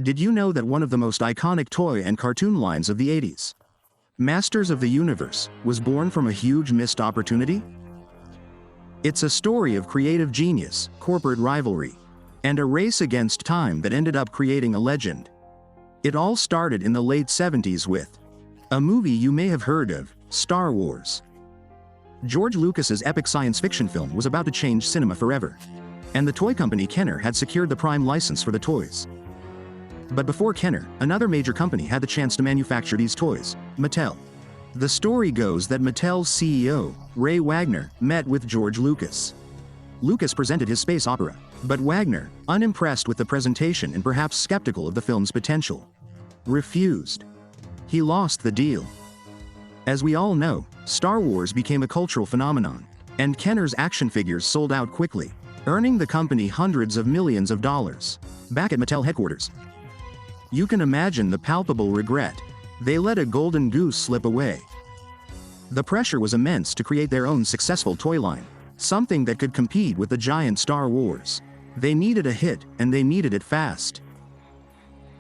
Did you know that one of the most iconic toy and cartoon lines of the 80s, Masters of the Universe, was born from a huge missed opportunity? It's a story of creative genius, corporate rivalry, and a race against time that ended up creating a legend. It all started in the late 70s with a movie you may have heard of, Star Wars. George Lucas's epic science fiction film was about to change cinema forever, and the toy company Kenner had secured the prime license for the toys. But before Kenner, another major company had the chance to manufacture these toys, Mattel. The story goes that Mattel's CEO, Ray Wagner, met with George Lucas. Lucas presented his space opera, but Wagner, unimpressed with the presentation and perhaps skeptical of the film's potential, refused. He lost the deal. As we all know, Star Wars became a cultural phenomenon, and Kenner's action figures sold out quickly, earning the company hundreds of millions of dollars. Back at Mattel headquarters, you can imagine the palpable regret. They let a golden goose slip away. The pressure was immense to create their own successful toy line, something that could compete with the giant Star Wars. They needed a hit, and they needed it fast.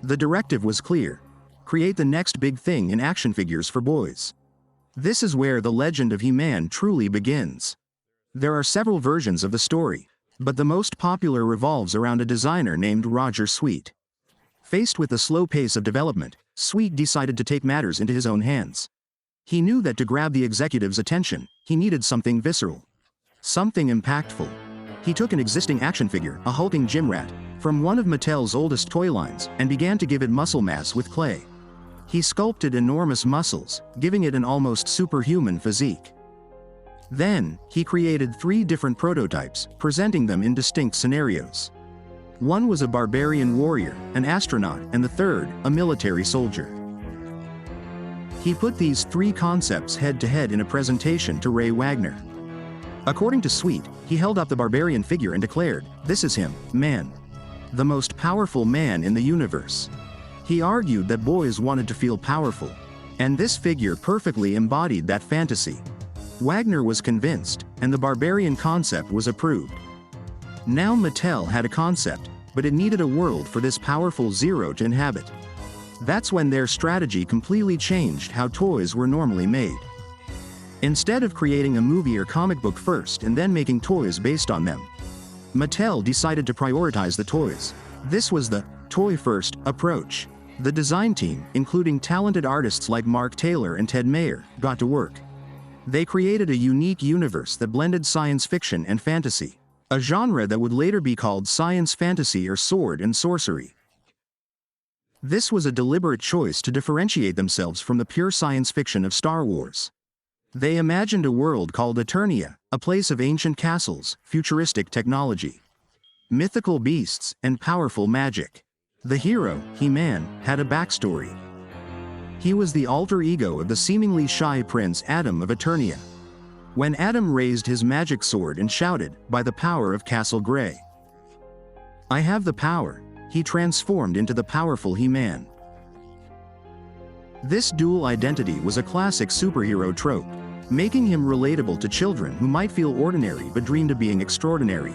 The directive was clear: create the next big thing in action figures for boys. This is where the legend of He-Man truly begins. There are several versions of the story, but the most popular revolves around a designer named Roger Sweet. Faced with the slow pace of development, Sweet decided to take matters into his own hands. He knew that to grab the executive's attention, he needed something visceral, something impactful. He took an existing action figure, a hulking gym rat, from one of Mattel's oldest toy lines, and began to give it muscle mass with clay. He sculpted enormous muscles, giving it an almost superhuman physique. Then, he created 3 different prototypes, presenting them in distinct scenarios. One was a barbarian warrior, an astronaut, and the third, a military soldier. He put these 3 concepts head-to-head in a presentation to Ray Wagner. According to Sweet, he held up the barbarian figure and declared, "This is him, man. The most powerful man in the universe." He argued that boys wanted to feel powerful, and this figure perfectly embodied that fantasy. Wagner was convinced, and the barbarian concept was approved. Now Mattel had a concept, but it needed a world for this powerful Zero to inhabit. That's when their strategy completely changed how toys were normally made. Instead of creating a movie or comic book first and then making toys based on them, Mattel decided to prioritize the toys. This was the toy-first approach. The design team, including talented artists like Mark Taylor and Ted Mayer, got to work. They created a unique universe that blended science fiction and fantasy, a genre that would later be called science fantasy or sword and sorcery. This was a deliberate choice to differentiate themselves from the pure science fiction of Star Wars. They imagined a world called Eternia, a place of ancient castles, futuristic technology, mythical beasts, and powerful magic. The hero, He-Man, had a backstory. He was the alter ego of the seemingly shy Prince Adam of Eternia. When Adam raised his magic sword and shouted, "By the power of Castle Grey, I have the power," he transformed into the powerful He-Man. This dual identity was a classic superhero trope, making him relatable to children who might feel ordinary but dreamed of being extraordinary.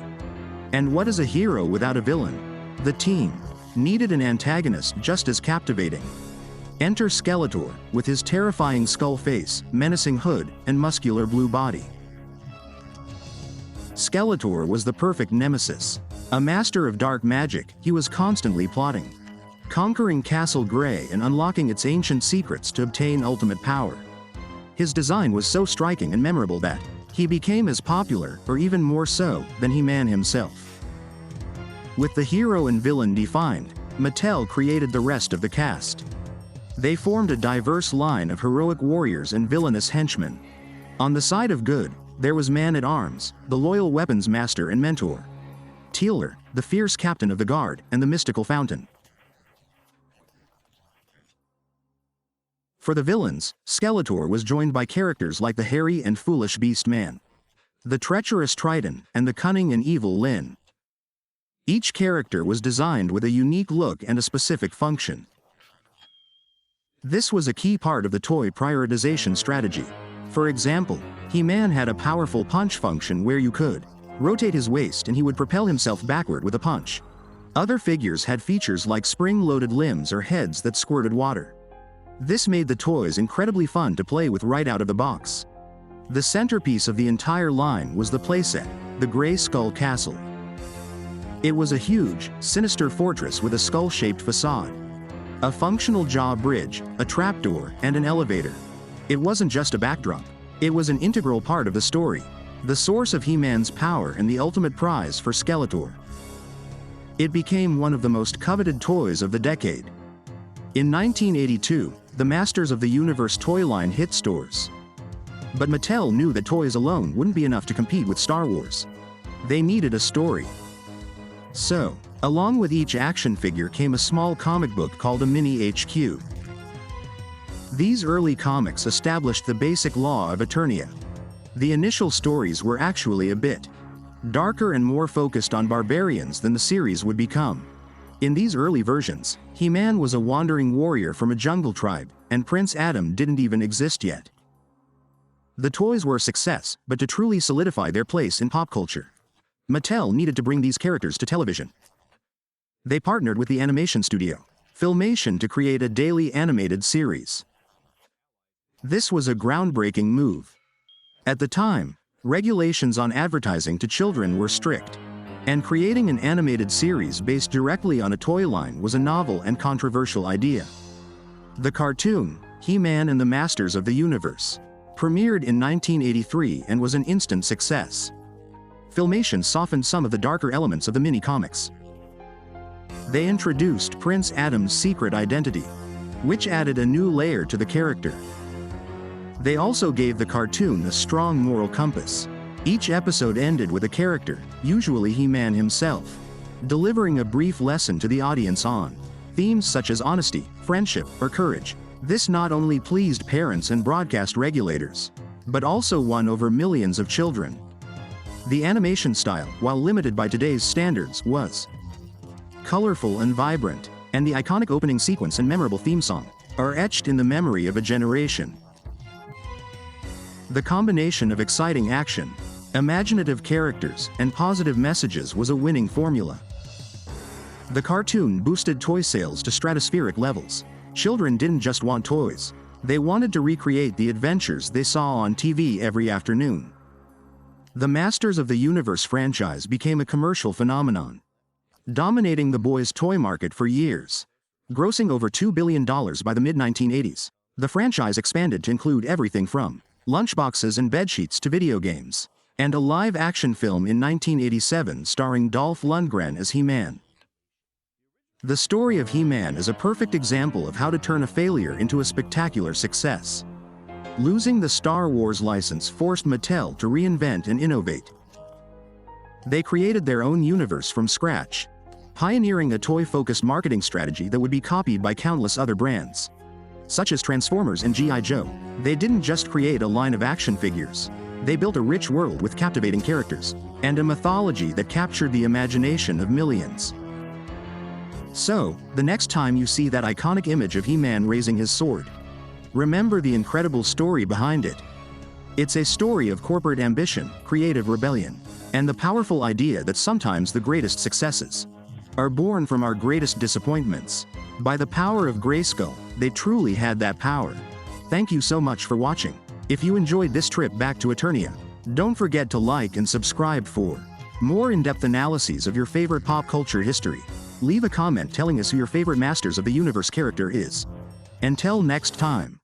And what is a hero without a villain? The team needed an antagonist just as captivating. Enter Skeletor, with his terrifying skull face, menacing hood, and muscular blue body. Skeletor was the perfect nemesis. A master of dark magic, he was constantly plotting, conquering Castle Grey and unlocking its ancient secrets to obtain ultimate power. His design was so striking and memorable that he became as popular, or even more so, than He-Man himself. With the hero and villain defined, Mattel created the rest of the cast. They formed a diverse line of heroic warriors and villainous henchmen. On the side of good, there was Man-at-Arms, the loyal weapons master and mentor; Tealer, the fierce captain of the guard, and the mystical fountain. For the villains, Skeletor was joined by characters like the hairy and foolish Beast Man, the treacherous Triton, and the cunning and evil Lyn. Each character was designed with a unique look and a specific function. This was a key part of the toy prioritization strategy. For example, He-Man had a powerful punch function where you could rotate his waist and he would propel himself backward with a punch. Other figures had features like spring-loaded limbs or heads that squirted water. This made the toys incredibly fun to play with right out of the box. The centerpiece of the entire line was the playset, the Gray Skull Castle. It was a huge, sinister fortress with a skull-shaped facade, a functional jaw bridge, a trapdoor, and an elevator. It wasn't just a backdrop. It was an integral part of the story, the source of He-Man's power and the ultimate prize for Skeletor. It became one of the most coveted toys of the decade. In 1982, the Masters of the Universe toy line hit stores. But Mattel knew that toys alone wouldn't be enough to compete with Star Wars. They needed a story. So, along with each action figure came a small comic book called a Mini HQ. These early comics established the basic law of Eternia. The initial stories were actually a bit darker and more focused on barbarians than the series would become. In these early versions, He-Man was a wandering warrior from a jungle tribe, and Prince Adam didn't even exist yet. The toys were a success, but to truly solidify their place in pop culture, Mattel needed to bring these characters to television. They partnered with the animation studio, Filmation, to create a daily animated series. This was a groundbreaking move. At the time, regulations on advertising to children were strict, and creating an animated series based directly on a toy line was a novel and controversial idea. The cartoon, He-Man and the Masters of the Universe, premiered in 1983 and was an instant success. Filmation softened some of the darker elements of the mini-comics. They introduced Prince Adam's secret identity, which added a new layer to the character. They also gave the cartoon a strong moral compass. Each episode ended with a character, usually He-Man himself, delivering a brief lesson to the audience on themes such as honesty, friendship, or courage. This not only pleased parents and broadcast regulators, but also won over millions of children. The animation style, while limited by today's standards, was colorful and vibrant, and the iconic opening sequence and memorable theme song are etched in the memory of a generation. The combination of exciting action, imaginative characters, and positive messages was a winning formula. The cartoon boosted toy sales to stratospheric levels. Children didn't just want toys. They wanted to recreate the adventures they saw on TV every afternoon. The Masters of the Universe franchise became a commercial phenomenon, dominating the boys' toy market for years, grossing over $2 billion by the mid-1980s. The franchise expanded to include everything from lunchboxes and bedsheets to video games, and a live-action film in 1987 starring Dolph Lundgren as He-Man. The story of He-Man is a perfect example of how to turn a failure into a spectacular success. Losing the Star Wars license forced Mattel to reinvent and innovate. They created their own universe from scratch, pioneering a toy-focused marketing strategy that would be copied by countless other brands, such as Transformers and G.I. Joe. They didn't just create a line of action figures. They built a rich world with captivating characters, and a mythology that captured the imagination of millions. So, the next time you see that iconic image of He-Man raising his sword, remember the incredible story behind it. It's a story of corporate ambition, creative rebellion, and the powerful idea that sometimes the greatest successes are born from our greatest disappointments. By the power of Grayskull, they truly had that power. Thank you so much for watching. If you enjoyed this trip back to Eternia, don't forget to like and subscribe for more in-depth analyses of your favorite pop culture history. Leave a comment telling us who your favorite Masters of the Universe character is. Until next time.